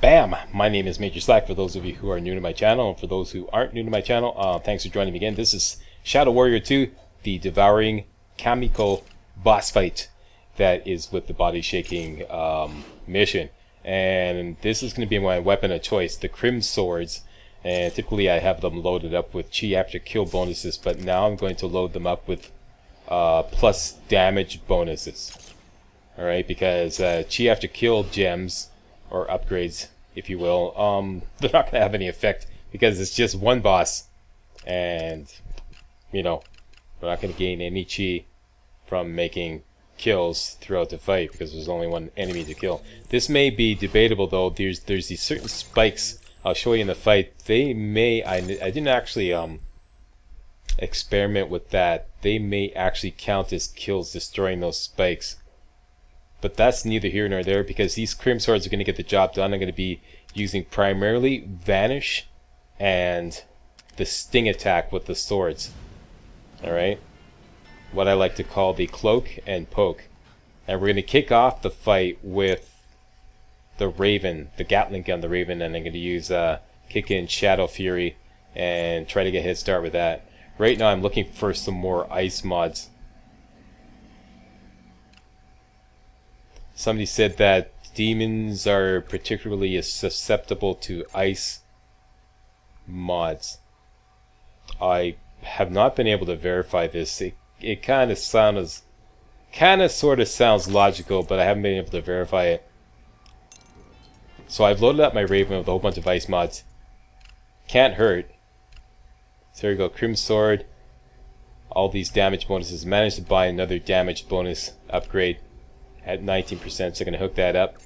Bam! My name is Major Slack for those of you who are new to my channel, and for those who aren't new to my channel, thanks for joining me again. This is Shadow Warrior 2, the Devouring Kamiko boss fight that is with the body shaking mission. And this is going to be my weapon of choice, the Crim Swords. And typically I have them loaded up with chi after kill bonuses, but now I'm going to load them up with plus damage bonuses. Alright, because chi after kill gems, or upgrades, if you will, they're not going to have any effect because it's just one boss, and you know, we're not going to gain any chi from making kills throughout the fight because there's only one enemy to kill. This may be debatable though. There's these certain spikes I'll show you in the fight. They may, I didn't actually experiment with that. They may actually count as kills destroying those spikes. But that's neither here nor there because these Crim Swords are going to get the job done. I'm going to be using primarily Vanish and the Sting attack with the swords. Alright? What I like to call the Cloak and Poke. And we're going to kick off the fight with the Raven, the Gatling gun, the Raven, and I'm going to use kick in Shadow Fury and try to get a head start with that. Right now I'm looking for some more ice mods. Somebody said that demons are particularly susceptible to ice mods. I have not been able to verify this. It kind of sort of sounds logical, but I haven't been able to verify it. So I've loaded up my Raven with a whole bunch of ice mods. Can't hurt. So there we go, Crim Sword. All these damage bonuses. Managed to buy another damage bonus upgrade at 19%, so I'm going to hook that up.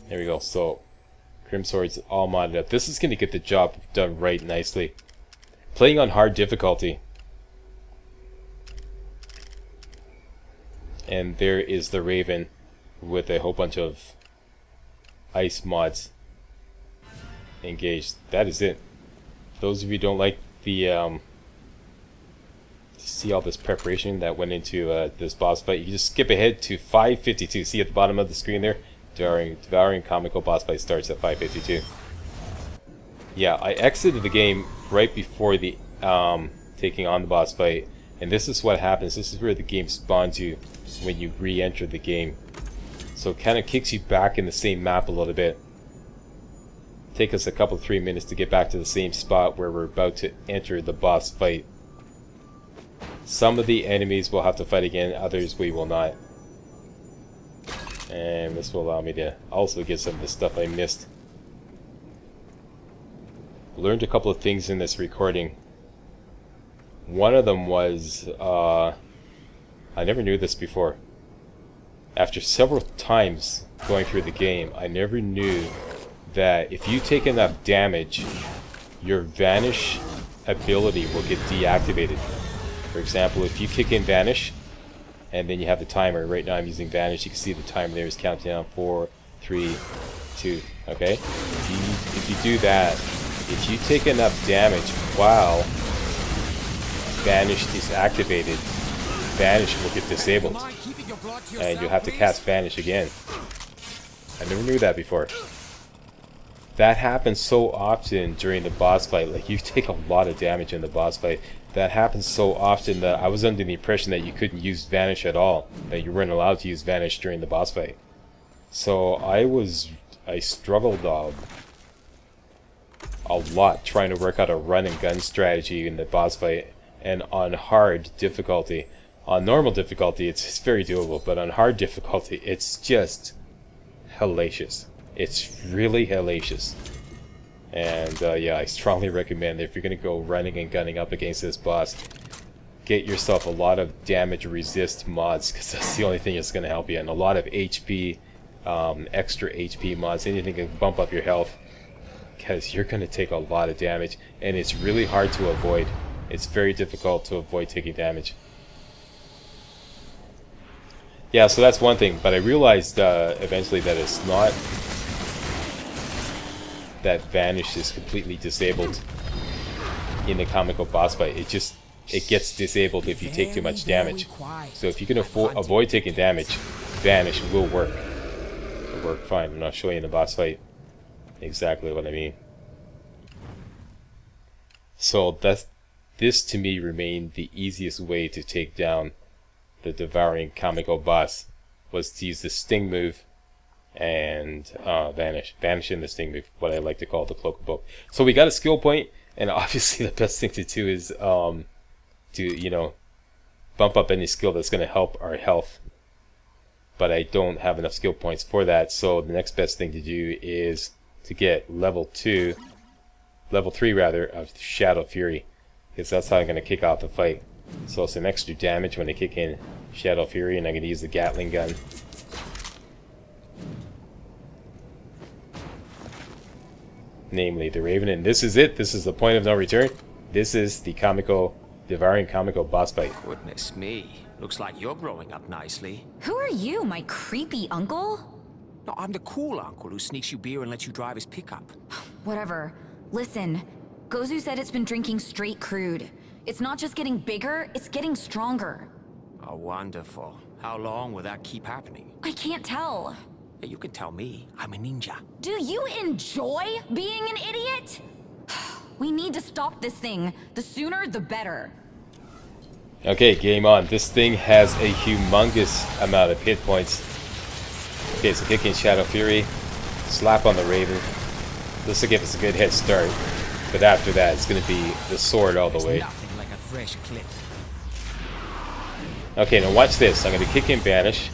There we go. So Crim Sword's all modded up. This is going to get the job done right nicely. Playing on hard difficulty. And there is the Raven with a whole bunch of ice mods engaged. That is it. Those of you who don't like the see all this preparation that went into this boss fight, you can just skip ahead to 5:52. See at the bottom of the screen there, Devouring Kamiko boss fight starts at 5:52. Yeah, I exited the game right before the taking on the boss fight, and this is what happens. This is where the game spawns you when you re-enter the game. So it kind of kicks you back in the same map a little bit. Take us a couple 3 minutes to get back to the same spot where we're about to enter the boss fight. Some of the enemies will have to fight again, others we will not. And this will allow me to also get some of the stuff I missed. Learned a couple of things in this recording. One of them was, I never knew this before. After several times going through the game, I never knew that if you take enough damage, your Vanish ability will get deactivated. For example, if you kick in Vanish, and then you have the timer. Right now I'm using Vanish. You can see the timer there is counting down 4, 3, 2. Okay? If you do that, if you take enough damage while Vanish is activated, Vanish will get disabled. And you'll have to cast Vanish again. I never knew that before. That happens so often during the boss fight. Like, you take a lot of damage in the boss fight. That happens so often that I was under the impression that you couldn't use Vanish at all. That you weren't allowed to use Vanish during the boss fight. So I struggled a lot trying to work out a run and gun strategy in the boss fight. And on hard difficulty. On normal difficulty it's very doable, but on hard difficulty it's just hellacious. It's really hellacious. And yeah, I strongly recommend that if you're going to go running and gunning up against this boss, get yourself a lot of damage resist mods, because that's the only thing that's going to help you. And a lot of HP, extra HP mods, anything that can bump up your health, because you're going to take a lot of damage. And it's really hard to avoid. It's very difficult to avoid taking damage. Yeah, so that's one thing, but I realized eventually that it's not that Vanish is completely disabled in the Kamiko boss fight. It gets disabled if you take too much damage. So if you can avoid taking damage, Vanish will work. It'll work fine. I'm not showing you in the boss fight exactly what I mean. So this to me remained the easiest way to take down the Devouring Kamiko boss, was to use the sting move and vanish in the sting move, what I like to call the cloak and book. So we got a skill point, and obviously the best thing to do is to, you know, bump up any skill that's going to help our health, but I don't have enough skill points for that. So the next best thing to do is to get level 3 rather, of Shadow Fury, because that's how I'm going to kick off the fight. So it's some extra damage when I kick in Shadow Fury, and I'm going to use the Gatling gun. Namely the Raven, and this is it. This is the point of no return. This is the Devouring Kamiko boss fight. Goodness me. Looks like you're growing up nicely. Who are you, my creepy uncle? No, I'm the cool uncle who sneaks you beer and lets you drive his pickup. Whatever. Listen, Gozu said it's been drinking straight crude. It's not just getting bigger, it's getting stronger. Oh, wonderful. How long will that keep happening? I can't tell. Yeah, you can tell me. I'm a ninja. Do you enjoy being an idiot? We need to stop this thing. The sooner, the better. Okay, game on. This thing has a humongous amount of hit points. Okay, so kick in Shadow Fury, slap on the Raven. This will give us a good head start. But after that, it's going to be the sword all the way. Nothing like a fresh clip. Okay, now watch this. I'm going to kick in Vanish.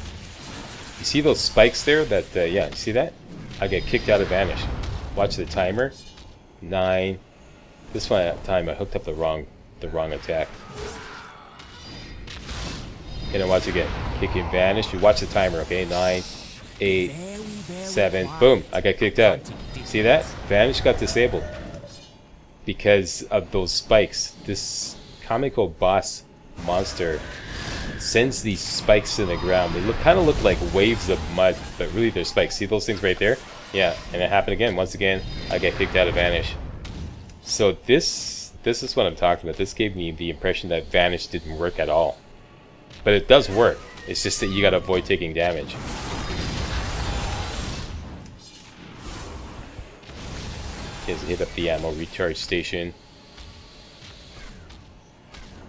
You see those spikes there? Yeah, you see that? I get kicked out of Vanish. Watch the timer. 9. This one time I hooked up the wrong attack. Okay, now watch again. Kick in Vanish. You watch the timer, okay? 9, 8, 7. Boom! I got kicked out. See that? Vanish got disabled because of those spikes. This Kamiko boss monster sends these spikes in the ground. They kind of look like waves of mud, but really they're spikes. See those things right there? Yeah, and it happened again. Once again, I get kicked out of Vanish. So this is what I'm talking about. This gave me the impression that Vanish didn't work at all. But it does work. It's just that you gotta avoid taking damage. Is hit up the ammo recharge station.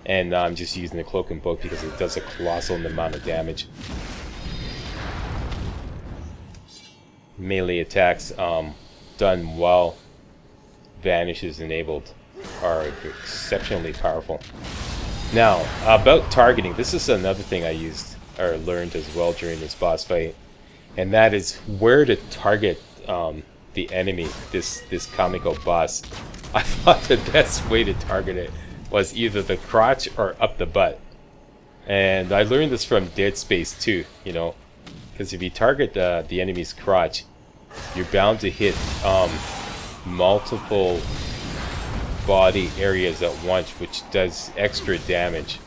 And I'm just using the cloak and book because it does a colossal amount of damage. Melee attacks done while Vanish is enabled are exceptionally powerful. Now, about targeting, this is another thing I used or learned as well during this boss fight, and that is where to target the enemy, this Kamiko boss. I thought the best way to target it was either the crotch or up the butt, and I learned this from Dead Space 2, you know, because if you target the enemy's crotch, you're bound to hit multiple body areas at once, which does extra damage.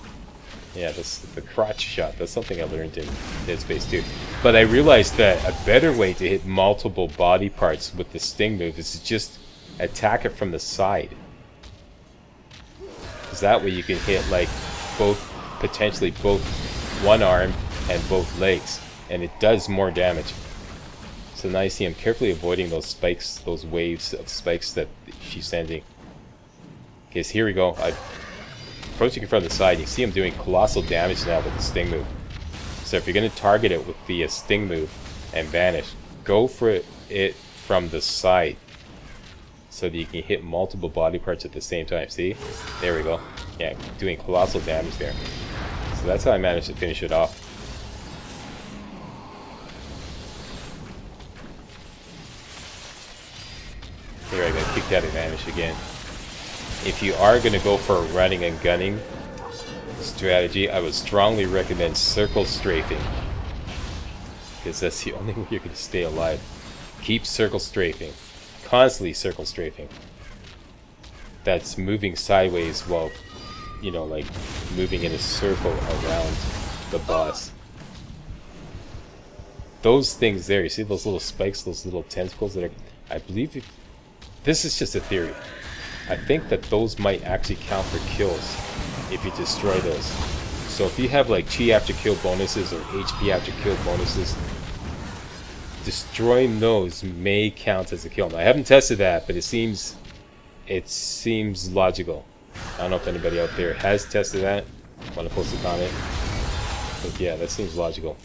Yeah, that's the crotch shot. That's something I learned in Dead Space 2. But I realized that a better way to hit multiple body parts with the sting move is to just attack it from the side. Because that way you can hit like potentially both one arm and both legs, and it does more damage. So now you see I'm carefully avoiding those spikes, those waves of spikes that she's sending. Okay, so here we go. I'm approaching it from the side. You see I'm doing colossal damage now with the sting move. So if you're going to target it with the sting move and Vanish, go for it from the side so that you can hit multiple body parts at the same time. See? There we go. Yeah, doing colossal damage there. So that's how I managed to finish it off. Here I got kicked out of Vanish again. If you are going to go for a running and gunning strategy, I would strongly recommend circle strafing, because that's the only way you're going to stay alive. Keep circle strafing. Constantly circle strafing. That's moving sideways while, you know, like moving in a circle around the boss. Those things there, you see those little spikes, those little tentacles that are, I believe, this is just a theory. I think that those might actually count for kills if you destroy those. So if you have like chi after kill bonuses or HP after kill bonuses, destroying those may count as a kill. Now, I haven't tested that, but it seems logical. I don't know if anybody out there has tested that. Want to post a comment? But yeah, that seems logical.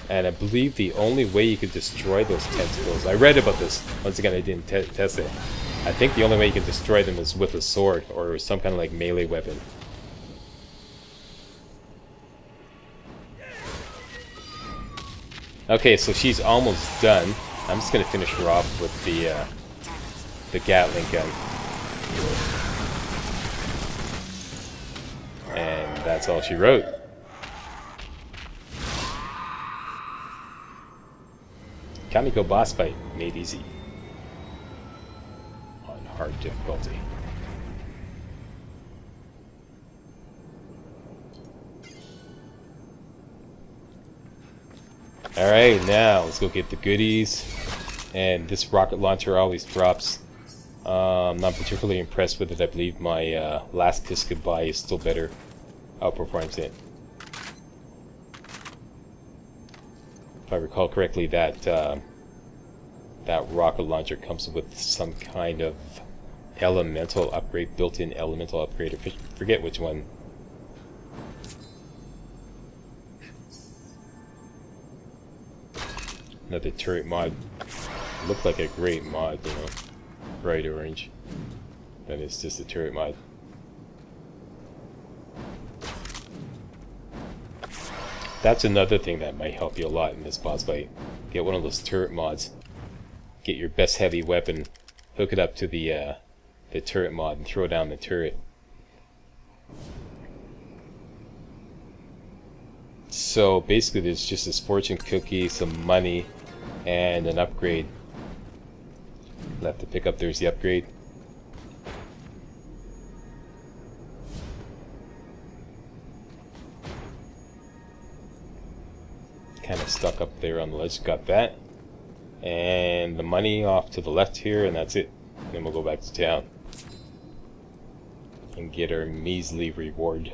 And I believe the only way you could destroy those tentacles, I read about this, once again I didn't test it. I think the only way you can destroy them is with a sword or some kind of like melee weapon. Okay, so she's almost done. I'm just gonna finish her off with the Gatling gun. And that's all she wrote. Kamiko boss fight made easy on hard difficulty. Alright, now let's go get the goodies. And this rocket launcher always drops. I'm not particularly impressed with it. I believe my last kiss goodbye is still better. Outperforms it. If I recall correctly, that that rocket launcher comes with some kind of elemental upgrade, built-in elemental upgrade. I forget which one. Another turret mod. Looked like a great mod, you know. Bright orange. Then it's just a turret mod. That's another thing that might help you a lot in this boss fight. Get one of those turret mods. Get your best heavy weapon, hook it up to the turret mod, and throw down the turret. So basically, there's just this fortune cookie, some money, and an upgrade. Left to pick up. There's the upgrade. Kind of stuck up there on the ledge. Got that. And the money off to the left here, and that's it. Then we'll go back to town and get our measly reward.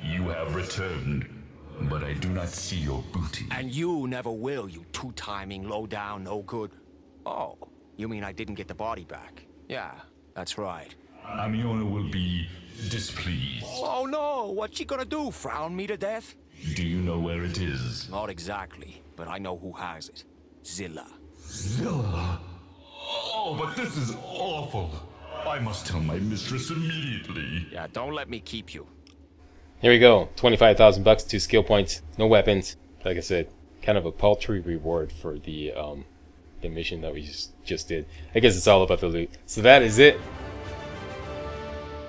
You have returned, but I do not see your booty. And you never will, you two-timing, low-down, no good. Oh, you mean I didn't get the body back? Yeah, that's right. Amiona will be displeased. Oh no, what's she gonna do, frown me to death? Do you know where it is? Not exactly, but I know who has it. Zilla. Zilla? Oh, but this is awful. I must tell my mistress immediately. Yeah, don't let me keep you. Here we go. 25,000 bucks, 2 skill points, no weapons. Like I said, kind of a paltry reward for the mission that we just did. I guess it's all about the loot. So that is it.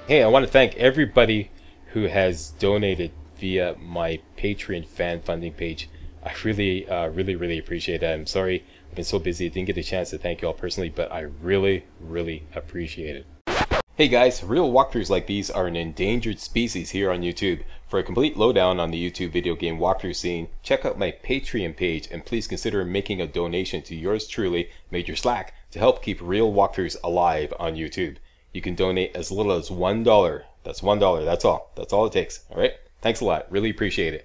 Hey, I want to thank everybody who has donated via my Patreon fan funding page. I really appreciate that. I'm sorry I've been so busy I didn't get a chance to thank you all personally, but I really appreciate it. Hey guys, real walkthroughs like these are an endangered species here on YouTube. For a complete lowdown on the YouTube video game walkthrough scene, check out my Patreon page and please consider making a donation to yours truly, Major Slack, to help keep real walkthroughs alive on YouTube. You can donate as little as $1. That's $1, that's all. That's all it takes, alright? Thanks a lot, really appreciate it.